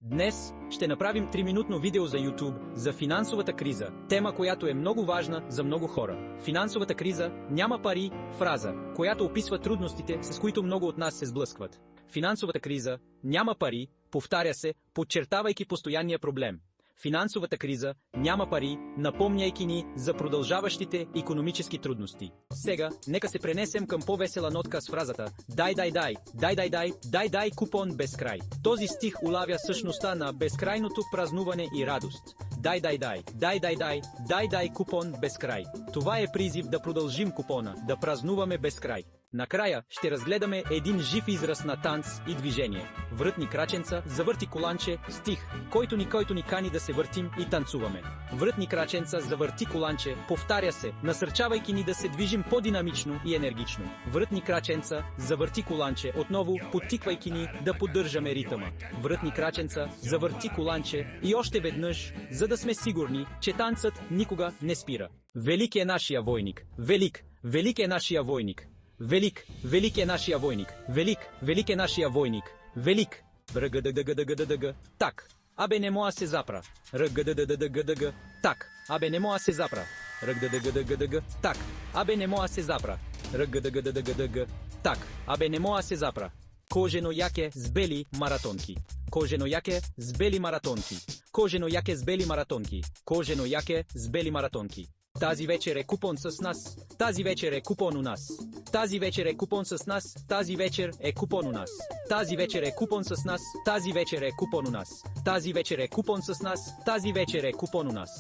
Днес ще направим 3-минутно видео за YouTube за финансовата криза, тема, която е много важна за много хора. Финансовата криза няма пари, фраза, която описва трудностите, с които много от нас се сблъскват. Финансовата криза няма пари, повтаря се, подчертавайки постоянния проблем. Финансовата криза няма пари, напомняйки ни за продължаващите икономически трудности. Сега, нека се пренесем към по-весела нотка с фразата дай купон безкрай. Този стих улавя същността на безкрайното празнуване и радост. Дай купон безкрай. Това е призив да продължим купона, да празнуваме безкрай. Накрая ще разгледаме един жив израз на танц и движение. Врътни краченца, завърти коланче, стих, който ни кани да се въртим и танцуваме. Врътни краченца, завърти коланче, повтаря се, насърчавайки ни да се движим по-динамично и енергично. Врътни краченца, завърти коланче, отново подтиквайки ни да поддържаме ритъма. Врътни краченца, завърти коланче и още веднъж, за да сме сигурни, че танцът никога не спира. Велик е нашия войник. Велик е нашия войник. Велик е нашия войник. Велик е нашия войник. Велик. Ръгъдъгъдъгъдъгъ. Так. Абе не моа се запра. Ръгъдъдъгъдъгъ. Так. Абе не моа се запра. Ръгъдъгъдъгъдъгъ. Так. Абе не моа се запра. Ръгъдъгъдъгъдъгъ. Так. Абе не моа се запра. Кожено яке с бели маратонки. Кожено яке с бели маратонки. Кожено яке с бели маратонки. Кожено яке с бели маратонки. Тази вечер е купон с нас. Тази вечер е купон у нас. Тази вечер е купон с нас. Тази вечер е купон у нас. Тази вечер е купон с нас. Тази вечер е купон у нас. Тази вечер е купон с нас. Тази вечер е купон у нас.